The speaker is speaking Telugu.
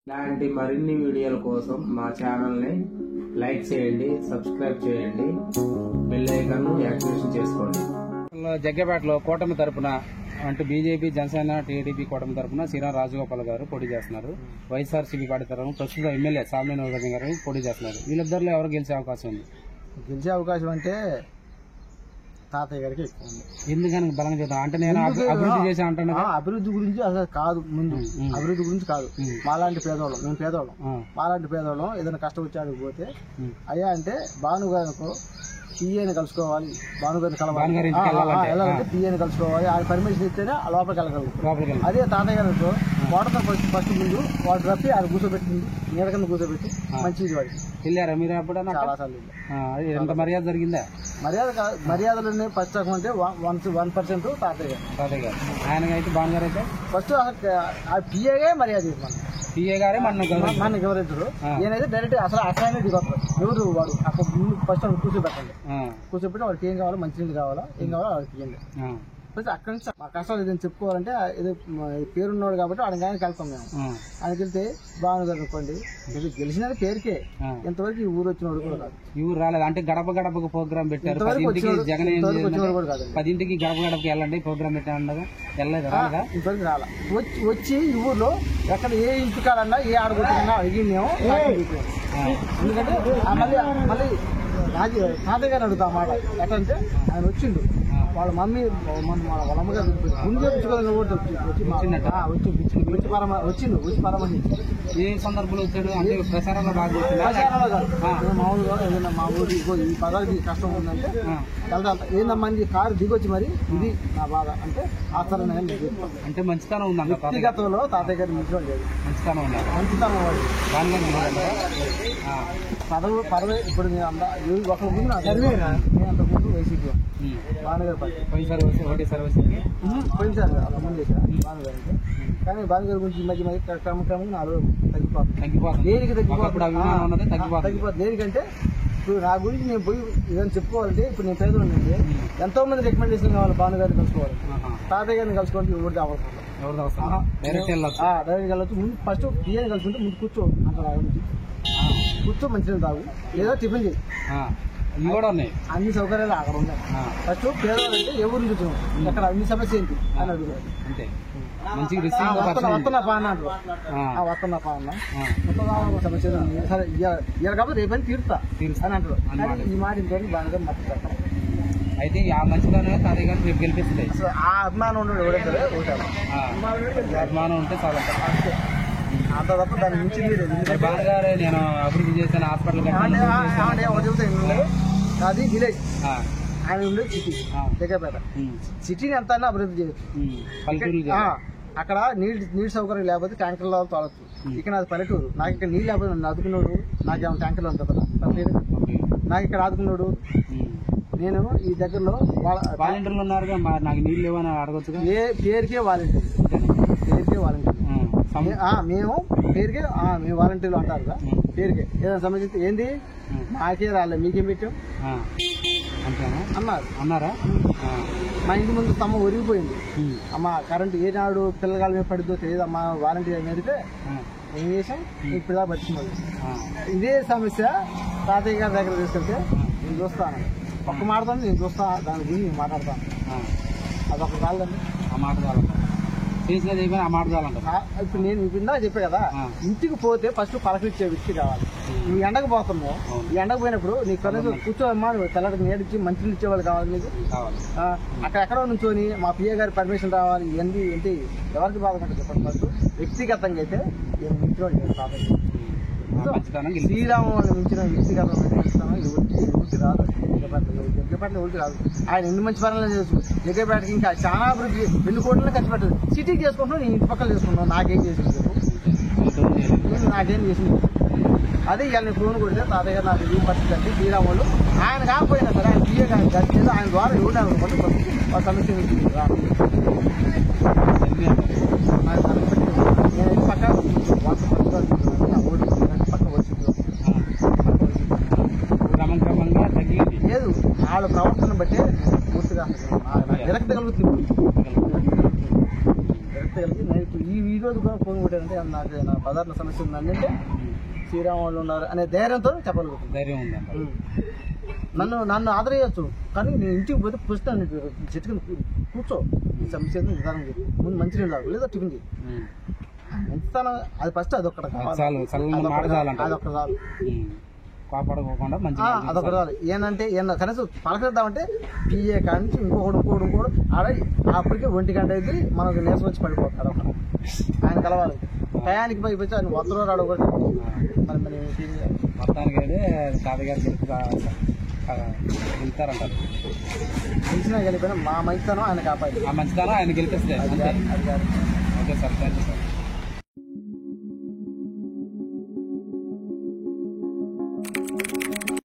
ఇలాంటి మరిన్ని వీడియోల కోసం మా ఛానల్ని లైక్ చేయండి, సబ్స్క్రైబ్ చేయండి, బెల్ ఐకాన్ యాక్టివేషన్ చేసుకోండి. జగ్గపేటలో కూటమి తరపున అంటే బీజేపీ, జనసేన, టీడీపీ కూటమి తరపున శ్రీరామ్ రాజగోపాల్ గారు పోటీ చేస్తున్నారు. వైఎస్ఆర్సీపీ పార్టీ తరఫున ప్రస్తుత ఎమ్మెల్యే సామినేని ఉదయం గారు పోటీ చేస్తున్నారు. వీళ్ళిద్దరిలో ఎవరు గెలిచే అవకాశం ఉంది? గెలిచే అవకాశం అంటే తాతయ్య గారికి ఎక్కువ ఉంది. ఎందుకని బలంగా చెప్తాను అంటే నేను అభివృద్ధి చేసి అంటున్నా. అభివృద్ధి గురించి అసలు కాదు, ముందు అభివృద్ధి గురించి కాదు. మాలాంటి పేదవాళ్ళం, మేము పేదవాళ్ళం, మాలాంటి పేదవాళ్ళం ఏదైనా కష్టం వచ్చి పోతే అయ్యా అంటే భానుగారికి పిఏని కలుసుకోవాలి, భానుగారిని కలవాలి, వెళ్ళాలంటే పిఏని కలుసుకోవాలి, ఆయన పర్మిషన్ ఇస్తేనే లోపలికి వెళ్ళగలరు. అదే తాతయ్య గారితో వాటర్ ఫస్ట్ ముందు వాటర్ రప్పి ఆయన కూర్చోబెట్టింది, నీడ కింద కూర్చోబెట్టి మంచిది వాడికి వెళ్ళారా మీరు? ఎప్పుడైనా చాలా సార్లు ఎంత మర్యాద జరిగిందా? మర్యాదలన్నీ ఫస్ట్ అంటే 1% తాతయ్య గారు. ఆయన అయితే భానుగారు అయితే ఫస్ట్ ఆ పిఏగా మర్యాద ఇవ్వాలి, పిఏ గారే మన గౌరవించరు. నేనైతే డైరెక్ట్ అసలు దిగొస్తారు. ఎవరు వాడు అక్కడ ఫస్ట్ కూర్చోబెట్టండి, కూర్చోబెట్టి వాడికి ఏం కావాలో, మంచినీళ్ళు కావాలా, ఏం కావాలో వాడికి ఇవ్వండి. అక్కడి నుంచి మా కష్టాలు ఏదైనా చెప్పుకోవాలంటే ఏదో పేరున్నాడు కాబట్టి ఆయన కానీ వెళ్తాం మేము. ఆయనకి వెళ్తే బాగుంది అనుకోండి, గెలిచిన పేరుకే, ఇంతవరకు ఈ ఊరు వచ్చినోడు కూడా కాదు. ఈ ఊరు రాలేదు అంటే గడప గడపకు ప్రోగ్రామ్ పెట్టారు. జగన్ 10 గడప గడపకి వెళ్ళండి ప్రోగ్రామ్ పెట్టారు, వెళ్ళలేదు రాలేదా? ఇంతవరకు రాలా. వచ్చి ఈ ఊర్లో ఎక్కడ ఏ ఇంటి కాడన్నా ఏ ఆడగొట్టుకున్నా అడిగి మేము, ఎందుకంటే మళ్ళీ తాతయ్య గారు అడుగుతా మాట ఎట్లంటే ఆయన వచ్చిండు వాళ్ళ మమ్మీ వాళ్ళ అమ్మగారు ముందు తెచ్చుకోవాలని కూడా వచ్చి పరమహించి ఏ సందర్భంలో వచ్చాడు అంటే ప్రసారంలో బాగా మామూలుగా ఏదైనా మా ఊరి ఈ పదాలకి కష్టం ఉందంటే వెళ్తా ఏందమ్మా కారు దిగొచ్చి మరి ఇది నా బాధ అంటే ఆచరణ అంటే మంచితనం ఉందా? వ్యక్తిగతంలో తాతయ్య గారు మంచిగా లేదు, మంచితనం ఉందా? మంచితనం వాడు పదవి ఇప్పుడు ఒకరి ముందు నా చదివేనా నేను అంత ముందు వైసీపీ భానుగారు పార్టీ పోయినసారి పోయినసారి అంత ముందు చేశాను భానుగారు. కానీ భానుగారి గురించి ఈ మధ్య క్రమక్రమంగా నాలో తగ్గిపోతుంది. దేనికి తగ్గిపోతుంది? దేనికంటే ఇప్పుడు నా గురించి నేను పోయి ఏదైనా చెప్పుకోవాలంటే ఇప్పుడు నేను పేదవాళ్ళంటే ఎంతో మంది రికమెండేషన్ కావాలి భానుగారిని కలుసుకోవాలి, తాతయ్య గారిని కలుసుకోవాలి. ఎవరు డైరెక్ట్ వెళ్ళొచ్చు. ముందు ఫస్ట్ పిఏని కలుసుకుంటే ముందు కూర్చో అంటారు, కూర్చో మంచిగా తాగు లేదా టిఫిన్ చేయి, అన్ని సౌకర్యాలు అక్కడ ఉన్నాయి. ఫస్ట్ పేదవాళ్ళంటే ఎవరు చూసాం అక్కడ అన్ని సమస్య ఏంటి అని అడుగుతారు. వస్తున్నా పా అన్నారు, వస్తున్నా పా అన్నా సమస్య సరే ఇవాళ కాబట్టి రేపని తీరుతా అని అంటారు. ఈ మాట ఇంట్లో బాగా మర్చిపోతారు. అయితే ఆ మంచిగానే తాతయ్య గారిని రేపు గెలిపిస్తాయి. ఆ అభిమానం ఉండడు ఎవరైతే ఓటారు, అభిమానం ఉంటే చాలా అంత తప్ప దాన్ని మించింది. బాగానే నేను అభివృద్ధి చేశాను, హాస్పిటల్ అది విలేజ్, ఆయన ఉండేది సిటీ, జగ్గపేట. సిటీని ఎంత అభివృద్ధి చేయొచ్చు. అక్కడ నీళ్ళు సౌకర్యం లేకపోతే ట్యాంకర్లో తోలచ్చు. ఇక్కడ నాది పల్లెటూరు, నాకు ఇక్కడ నీళ్ళు లేకపోతే నన్ను ఆదుకున్నాడు, నాకేమో ట్యాంకర్లో ఉంటుంది నాకు ఇక్కడ ఆదుకున్నాడు. నేను ఈ దగ్గరలో వాలంటీర్లు ఉన్నారుగా, నాకు నీళ్ళు లేవని అడగచ్చు. పేరుకే వాలంటీర్, మేము పేరుకే మేము వాలంటీర్లు అంటారు కదా, పేరుకే ఏదైనా సమస్య ఏంది నాకే రాలే మీకేం పెట్టాం అన్నారా. మా ఇంటి ముందు తమ్మ ఒరిగిపోయింది, అమ్మ కరెంటు ఏనాడు పిల్లగాల మీద పడిద్దో తెలియదు, అమ్మ వాలంటీర్ మీదకే ఏం చేసాం ఇప్పుడు దాకా బతికింది. ఇదే సమస్య తాతయ్య గారి దగ్గర తీసుకెళ్తే నేను చూస్తాను, ఒక్క మాట్లాడుతాను, నేను చూస్తా, దాని గురించి నేను మాట్లాడతాను. అదొక కాలండి ఆ మాట చేసినది ఆ మాట చాలంట. ఇప్పుడు నేను ఇందా చెప్పా కదా, ఇంటికి పోతే ఫస్ట్ పలకరించే వ్యక్తి కావాలి. నువ్వు ఎండకు పోతున్నావు, ఈ ఎండకు పోయినప్పుడు నీకు కనీసం కూర్చోమ్మా, నువ్వు తెల్లడికి నేడిచ్చి మంచిని ఇచ్చేవాళ్ళు కావాలి నీకు. అక్కడెక్కడో నుంచొని మా పిఏ గారి పర్మిషన్ రావాలి, ఇవన్నీ ఏంటి ఎవరికి బాధపడ్డా చెప్పండి. ఫస్ట్ వ్యక్తిగతంగా అయితే నేను మించిన కాబట్టి శ్రీరాముని మించిన వ్యక్తిగతంగా ఎవరికి రాదు. జగ్గపేటలో ఎవరికి రాదు. ఆయన ఎన్ని మంచి పనులు చేసు, జగ్గపేటకి ఇంకా చాలా అభివృద్ధి 2 కోట్లనే ఖర్చు పెట్టదు. సిటీకి చేసుకుంటున్నావు, నేను ఇంటి పక్కన చేసుకుంటున్నావు, నాకేం చేసింది నాకేం చేసింది. అదే ఇవాళ నేను ఫోన్ కొడితే తాతయ్య గారు నాకు ఈ పరిస్థితి అంటే శ్రీరాములు ఆయన కాకపోయినా సరే ఆయన పిఏ కానీ గడిచేది ఆయన ద్వారా ఎవరు వాళ్ళ సమస్య నేను పక్క క్రమంగా తగ్గింది లేదు. వాళ్ళ ప్రవర్తన బట్టే పూర్తిగా విరక్తి కలుగుతుంది. ఈ రోజు కూడా ఫోన్ కొట్టారంటే నాకు నా పదార్థం గోదావరి సమస్య ఉందండి అంటే శ్రీరామ్ వాళ్ళు ఉన్నారు అనే ధైర్యంతో చెప్పగలుగుతాను. ధైర్యం ఉందంట. నన్ను ఆదరేయచ్చు, కానీ నేను ఇంటికి పోతే ఫస్ట్ చెట్టుకుని కూర్చో, సమస్య నిదానం చెప్పి ముందు మంచి నీళ్ళు లేదా టిఫిన్ చేయి. మంచితనం అది ఫస్ట్ అదొక్కటి అదొక్కటి చాలు, కాపాడుకోకుండా అదొకటి చాలు. ఏంటంటే కనీసం పలకరిద్దామంటే పిఏ కాడి నుంచి ఇంకోడు ఆడ అప్పటికే 1 గంట అయితే మనకు నీరసం వచ్చి పడిపోతాడు. అదొక ఆయన కలవాలి టయానికి పైకి వచ్చి ఆయన వద్దరో రాడు ఒకటి. మరి మొత్తానికి అయితే తాతగారు గెలుస్తారంటారు. గెలిచినా గెలిపోయినా మా మంచితనం ఆయన కాపాడి, ఆ మంచితనం ఆయన గెలిపిస్తే. Okay sir, thank you sir.